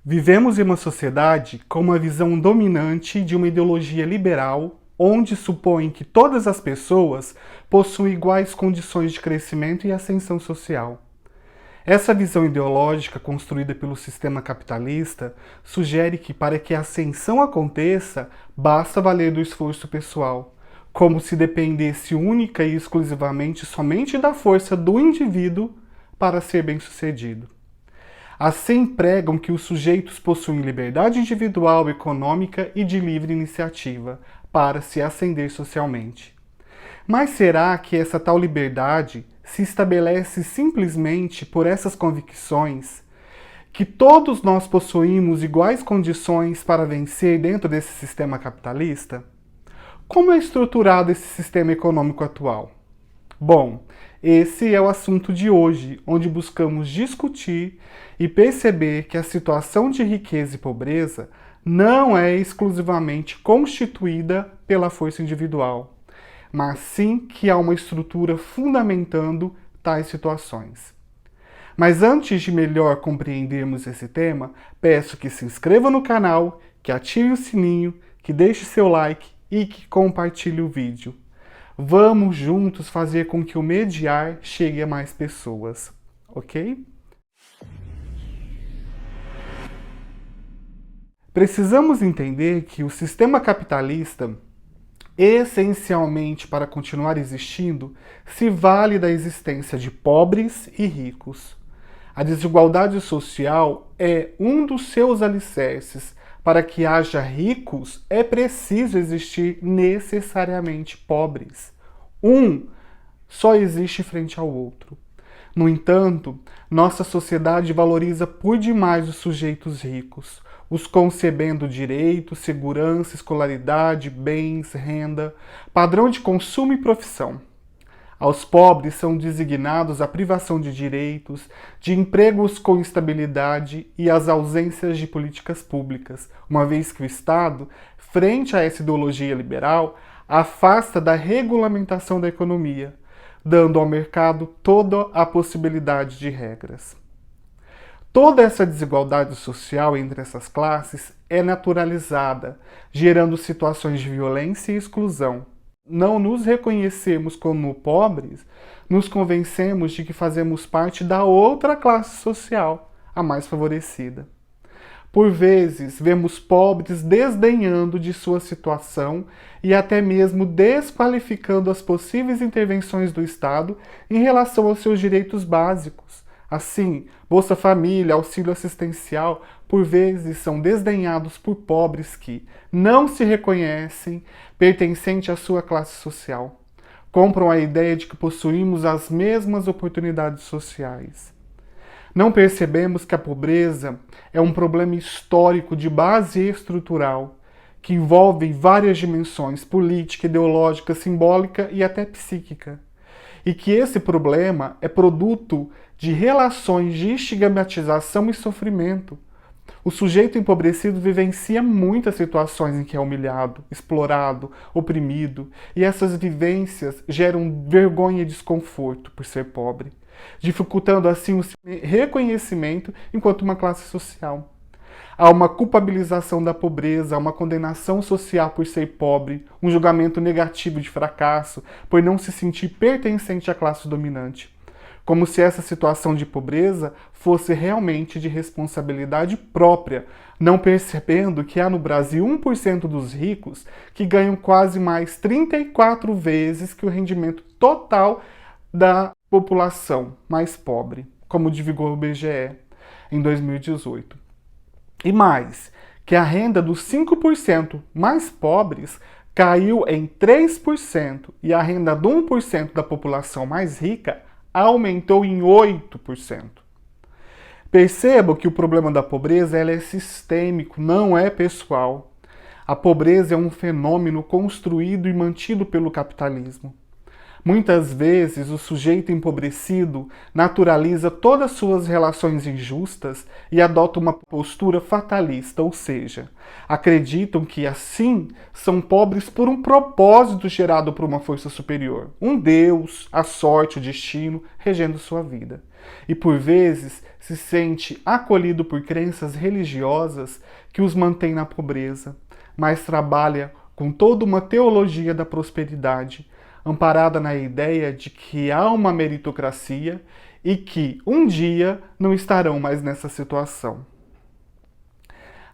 Vivemos em uma sociedade com uma visão dominante de uma ideologia liberal, onde supõe que todas as pessoas possuem iguais condições de crescimento e ascensão social. Essa visão ideológica construída pelo sistema capitalista sugere que para que a ascensão aconteça, basta valer do esforço pessoal, como se dependesse única e exclusivamente somente da força do indivíduo para ser bem-sucedido. Assim pregam que os sujeitos possuem liberdade individual, econômica e de livre iniciativa para se ascender socialmente. Mas será que essa tal liberdade se estabelece simplesmente por essas convicções que todos nós possuímos iguais condições para vencer dentro desse sistema capitalista? Como é estruturado esse sistema econômico atual? Bom, esse é o assunto de hoje, onde buscamos discutir e perceber que a situação de riqueza e pobreza não é exclusivamente constituída pela força individual, mas sim que há uma estrutura fundamentando tais situações. Mas antes de melhor compreendermos esse tema, peço que se inscreva no canal, que ative o sininho, que deixe seu like e que compartilhe o vídeo. Vamos juntos fazer com que o Mediar chegue a mais pessoas, ok? Precisamos entender que o sistema capitalista, essencialmente para continuar existindo, se vale da existência de pobres e ricos. A desigualdade social é um dos seus alicerces. Para que haja ricos, é preciso existir necessariamente pobres. Um só existe frente ao outro. No entanto, nossa sociedade valoriza por demais os sujeitos ricos, os concebendo direitos, segurança, escolaridade, bens, renda, padrão de consumo e profissão. Aos pobres são designados a privação de direitos, de empregos com estabilidade e as ausências de políticas públicas, uma vez que o Estado, frente a essa ideologia liberal, afasta da regulamentação da economia, dando ao mercado toda a possibilidade de regras. Toda essa desigualdade social entre essas classes é naturalizada, gerando situações de violência e exclusão. Não nos reconhecemos como pobres, nos convencemos de que fazemos parte da outra classe social, a mais favorecida. Por vezes, vemos pobres desdenhando de sua situação e até mesmo desqualificando as possíveis intervenções do Estado em relação aos seus direitos básicos. Assim, Bolsa Família, auxílio assistencial, por vezes são desdenhados por pobres que não se reconhecem pertencentes à sua classe social. Compram a ideia de que possuímos as mesmas oportunidades sociais. Não percebemos que a pobreza é um problema histórico de base estrutural, que envolve várias dimensões política, ideológica, simbólica e até psíquica. E que esse problema é produto de relações de estigmatização e sofrimento. O sujeito empobrecido vivencia muitas situações em que é humilhado, explorado, oprimido, e essas vivências geram vergonha e desconforto por ser pobre, dificultando assim o seu reconhecimento enquanto uma classe social. Há uma culpabilização da pobreza, há uma condenação social por ser pobre, um julgamento negativo de fracasso, por não se sentir pertencente à classe dominante. Como se essa situação de pobreza fosse realmente de responsabilidade própria, não percebendo que há no Brasil 1% dos ricos que ganham quase mais 34 vezes que o rendimento total da população mais pobre, como divulgou o IBGE em 2018. E mais, que a renda dos 5% mais pobres caiu em 3% e a renda do 1% da população mais rica aumentou em 8%. Perceba que o problema da pobreza é sistêmico, não é pessoal. A pobreza é um fenômeno construído e mantido pelo capitalismo. Muitas vezes, o sujeito empobrecido naturaliza todas suas relações injustas e adota uma postura fatalista, ou seja, acreditam que assim são pobres por um propósito gerado por uma força superior, um Deus, a sorte, o destino, regendo sua vida. E por vezes se sente acolhido por crenças religiosas que os mantêm na pobreza, mas trabalha com toda uma teologia da prosperidade, amparada na ideia de que há uma meritocracia e que um dia não estarão mais nessa situação.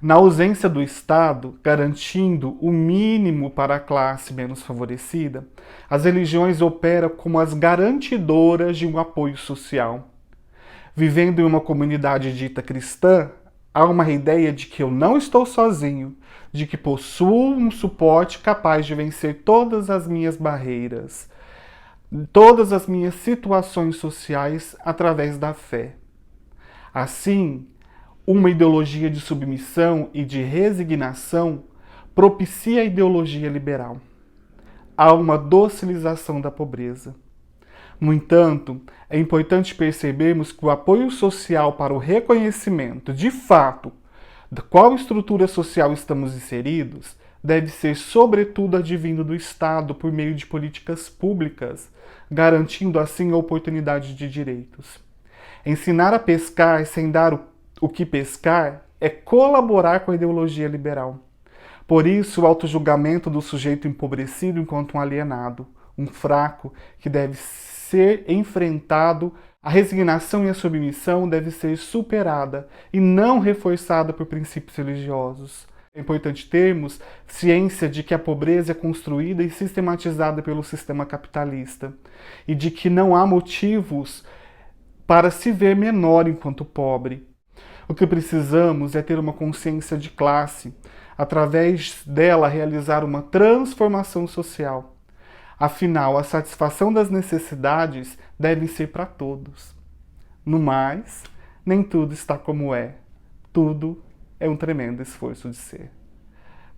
Na ausência do Estado, garantindo o mínimo para a classe menos favorecida, as religiões operam como as garantidoras de um apoio social. Vivendo em uma comunidade dita cristã, há uma ideia de que eu não estou sozinho, de que possuo um suporte capaz de vencer todas as minhas barreiras, todas as minhas situações sociais através da fé. Assim, uma ideologia de submissão e de resignação propicia a ideologia liberal. Há uma docilização da pobreza. No entanto, é importante percebermos que o apoio social para o reconhecimento, de fato, de qual estrutura social estamos inseridos, deve ser sobretudo advindo do Estado por meio de políticas públicas, garantindo assim a oportunidade de direitos. Ensinar a pescar sem dar o que pescar é colaborar com a ideologia liberal. Por isso, o autojulgamento do sujeito empobrecido enquanto um alienado, um fraco, que deve ser enfrentado, a resignação e a submissão deve ser superada e não reforçada por princípios religiosos. É importante termos ciência de que a pobreza é construída e sistematizada pelo sistema capitalista e de que não há motivos para se ver menor enquanto pobre. O que precisamos é ter uma consciência de classe, através dela realizar uma transformação social. Afinal, a satisfação das necessidades deve ser para todos. No mais, nem tudo está como é. Tudo é um tremendo esforço de ser.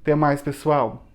Até mais, pessoal!